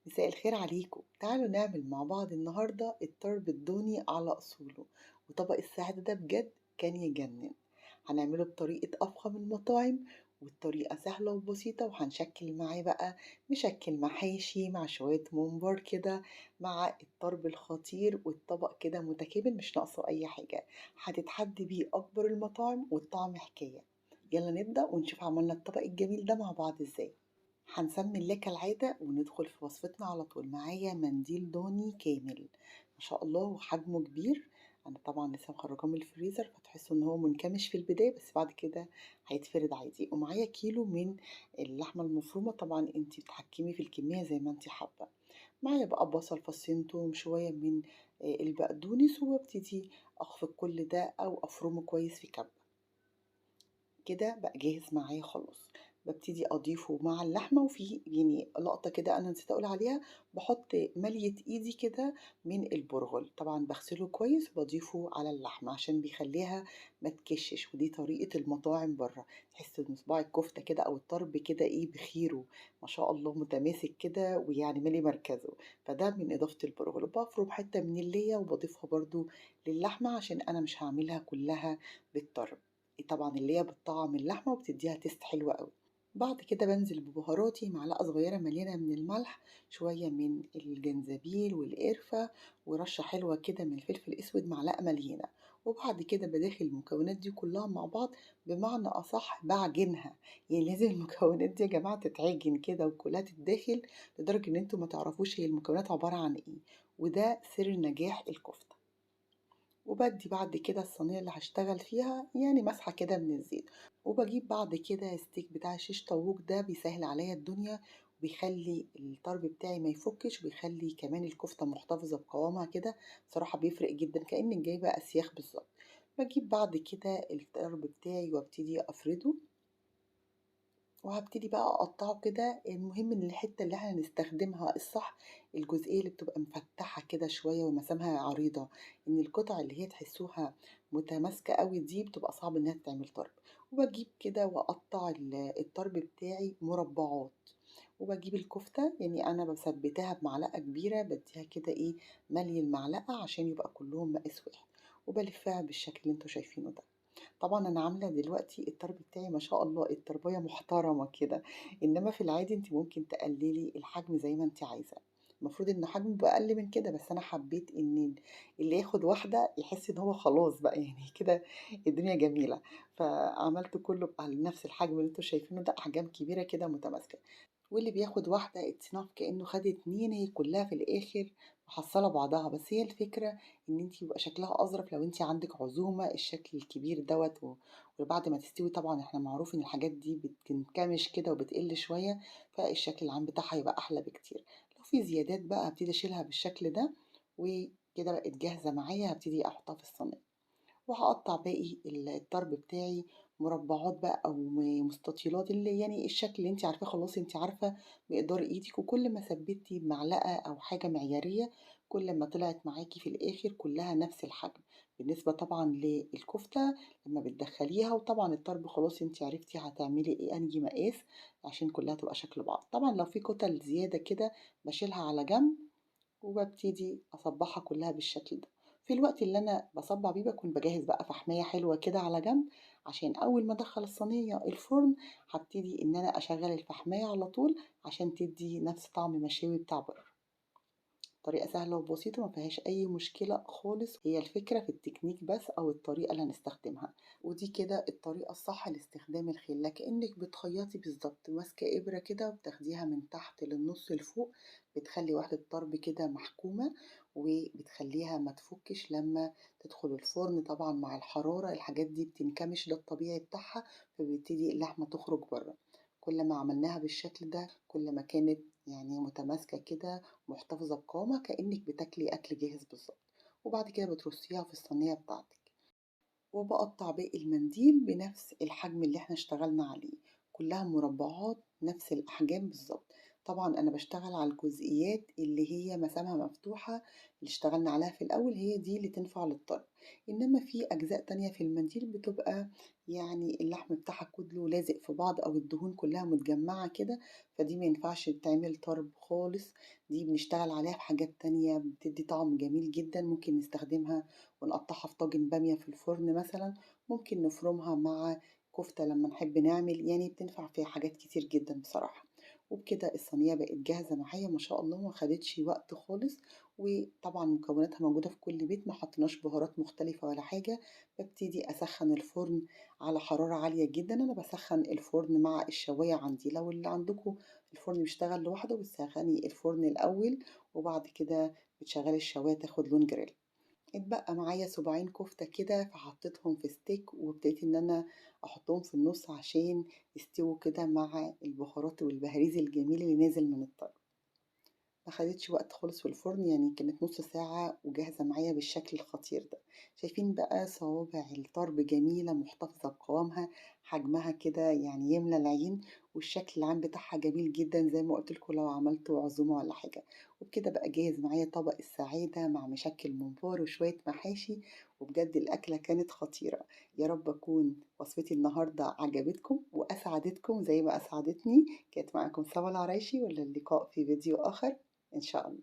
مساء الخير عليكم. تعالوا نعمل مع بعض النهاردة الطرب الضاني على أصوله. وطبق السعادة ده بجد كان يجنن. هنعمله بطريقة أفخم المطاعم، والطريقة سهلة وبسيطة، وهنشكل معاه بقى مشكل محاشي مع شوية ممبار كده، مع الطرب الخطير، والطبق كده متكامل مش ناقصه أي حاجة. هتتحدي بيه أكبر المطاعم، والطعم حكاية. يلا نبدأ ونشوف عملنا الطبق الجميل ده مع بعض ازاي. هنسمي الله كالعادة وندخل في وصفتنا على طول. معايا منديل ضاني كامل ما شاء الله وحجمه كبير. انا طبعا لسه مخرجاه من الفريزر، فتحسوا ان هو منكمش في البداية، بس بعد كده هيتفرد عادي. ومعايا كيلو من اللحمة المفرومة، طبعا انتي بتحكمي في الكمية زي ما انتي حابة. معايا بقى بصل، فصين توم، شوية من البقدونس، وابتدي اخفق كل ده او افرمه كويس في كبة. كده بقى جاهز معايا خلاص. بابتدي أضيفه مع اللحمة، وفي يعني لقطة كده أنا نسيت أقول عليها، باحط مَلية إيدي كده من البرغل، طبعًا باغسله كويس وباضيفه على اللحمة عشان بيخلّيها ما تكشِّش، ودي طريقة المطاعم برّه. تحس إن صباع الكفتة كده أو الطرب كده إيه بخيره ما شاء الله متماسك كده ويعني مالي مركزه، فده من إضافة البرغل. وبافرم حتة من الليّة وباضيفها برضه للحمة عشان أنا مش هاعملها كلّها بالطرب. طبعًا اللي هي بتطعّم اللحمة وبتدّيها taste حلو أوي. بعد كده بانزل ببهاراتي، معلقة صغيرة مليانة من الملح، شوية من الجنزبيل والقرفة، ورشة حلوة كده من الفلفل الأسود، معلقة مليانة. وبعد كده باداخل المكونات دي كلها مع بعض، بمعنى أصح باعجنها. يعني لازم المكونات دي يا جماعة تتعجن كده وكلها تتداخل، لدرجة إن أنتم ما تعرفوش هي المكونات عبارة عن إيه. وده سر نجاح الكفتة. وبدّي بعد كده الصينية اللي هاشتغل فيها يعني مسحة كده من الزيت. وباجيب بعد كده الsteak بتاع الشيش طاووق، ده بيسهّل عليّا الدنيا، وبيخلّي الطرب بتاعي ما يفُكِّش، وبيخلّي كمان الكفتة محتفظة بقوامها كده. بصراحة بيفرق جدًا كإنِّك جايبة أسياخ بالضبط. باجيب بعد كده الطرب بتاعي وابتدي أفرده، وهابتدي بقى أقطّعه كده. المهم إن الحتّة اللي إحنا هنستخدمها الصح، الجزئية اللي بتبقى مفتّحة كده شوية ومسامها عريضة. إن القطع اللي هي تحسّوها متماسكة أوي دي بتبقى صعب إنها تتعمل طرب. وباجيب كده وأقطّع الطرب بتاعي مربعات. وباجيب الكفتة، يعني أنا مثبّتاها بمعلقة كبيرة، بادّيها كده إيه، مَلْي المعلقة عشان يبقى كلّهم مقاس واحد. وبالفّها بالشكل اللي أنتم شايفينه ده. طبعًا أنا عاملة دلوقتي الطرب بتاعي ما شاء الله الطرباية محترمة كده. إنما في العادي أنتِ ممكن تقللي الحجم زي ما أنتِ عايزة. المفروض إن حجمه يبقى أقل من كده، بس أنا حبيت إن اللي ياخد واحدة يحس إن هو خلاص بقى يعني كده الدنيا جميلة. فعملت كله بقى لنفس الحجم اللي أنتم شايفينه ده، أحجام كبيرة كده متماسكة. واللي بياخد واحدة it's enough كأنه خد 2، هي كلها في الآخر محصلة بعضها. بس هي الفكرة إن أنتِ يبقى شكلها أظرف لو أنتِ عندِك عزومة الشكل الكبير دوّة، وبعد ما تستوي طبعًا إحنا معروف إن الحاجات دي بتنكمش كده وبتقل شوية، فالشكل العام بتاعها هيبقى أحلى بكتير. لو في زيادات بقى هابتدي أشيلها بالشكل ده، وكده بقت جاهزة معايا. هابتدي أحطها في الصينية. وهاقطّع باقي الطرب بتاعي مربعات بقى أو مستطيلات، اللي يعني الشكل اللي أنتِ عارفاه. خلاص أنتِ عارفة مقدار إيدِك، وكل ما ثبّتِ بمعلقة أو حاجة معيارية، كل ما طلعت معاكِ في الآخر كلّها نفس الحجم. بالنسبة طبعًا للكفتة لمّا بتدخّليها، وطبعًا الطرب خلاص أنتِ عرفتِ هتعملي إيه أنهي مقاس عشان كلّها تبقى شكل بعض. طبعًا لو في كُتل زيادة كده باشيلها على جنب، وبابتدي أصبّعها كلّها بالشكل ده. في الوقت اللي أنا باصبّع بيه باكون باجهّز بقى فحماية حلوة كده على جنب، عشان أول ما أدخّل الصينية الفرن هابتدي إن أنا أشغّل الفحماية على طول عشان تدّي نفس طعم مشاوي بتاع برّه. طريقة سهلة وبسيطة ما فيهاش أي مشكلة خالص، هي الفكرة في التكنيك بس أو الطريقة اللي هنستخدمها. ودي كده الطريقة الصح لاستخدام الخل، لا كأنك بتخيطي بالظبط، ماسكة إبرة كده وبتاخديها من تحت للنص لفوق، بتخلي واحدة طرب كده محكومة، وبتخليها ما تفكش لما تدخل الفرن. طبعا مع الحرارة الحاجات دي بتنكمش، ده الطبيعي بتاعها، فبيبتدي اللحمة تخرج بره. كل ما عملناها بالشكل ده كل ما كانت يعني متماسكة كده، محتفظة بقوامها كأنِك بتاكلي أكل جاهز بالضبط. وبعد كده بترصيها في الصينية بتاعتِك. وباقطّع باقي المنديل بنفس الحجم اللي إحنا اشتغلنا عليه، كلّها مربعات نفس الأحجام بالضبط. طبعًا أنا باشتغل على الجزئيات اللي هي مسامها مفتوحة، اللي اشتغلنا عليها في الأول هي دي اللي تنفع للطرب، إنما في أجزاء تانية في المنديل بتبقى يعني اللحم بتاعها كله لازق في بعض أو الدهون كلها متجمعة كده، فدي ما ينفعش تتعمل طرب خالص، دي بنشتغل عليها في حاجات تانية بتدي طعم جميل جدًا، ممكن نستخدمها ونقطعها في طاجن بامية في الفرن مثلًا، ممكن نفرمها مع كفتة لما نحب نعمل، يعني بتنفع في حاجات كتير جدًا بصراحة. وبكده الصينية بقت جاهزة معايا ما شاء الله، ما خدتش وقت خالص، وطبعًا مكوناتها موجودة في كل بيت، ما حطيناش بهارات مختلفة ولا حاجة. بابتدي أسخّن الفرن على حرارة عالية جدًا، أنا باسخّن الفرن مع الشواية عندي، لو اللي عندكم الفرن بيشتغل لوحده بتسخّني الفرن الأول، وبعد كده بتشغّلي الشواية تاخد لون grill. اتبقى معايا صباعين كفتة كده فحطيتهم في ستيك وابتديت ان انا احطهم في النص عشان يستووا كده مع البهارات والبهاريز الجميل اللي نازل من الطرب. ما خدتش وقت خالص في الفرن، يعني كانت نص ساعة وجاهزة معايا بالشكل الخطير ده. شايفين بقى صوابع الطرب جميلة محتفظة بقوامها، حجمها كده يعني يملى العين، والشكل العام بتاعها جميل جدا زي ما قلت لكم لو عملتوا عزومة ولا حاجة. وبكده بقى جاهز معايا طبق السعادة مع مشكل ممبار وشوية محاشي، وبجد الأكلة كانت خطيرة. يا رب أكون وصفتي النهاردة عجبتكم وأسعدتكم زي ما أسعدتني. كانت معاكم سما العرايشي، ولا اللقاء في فيديو آخر إن شاء الله.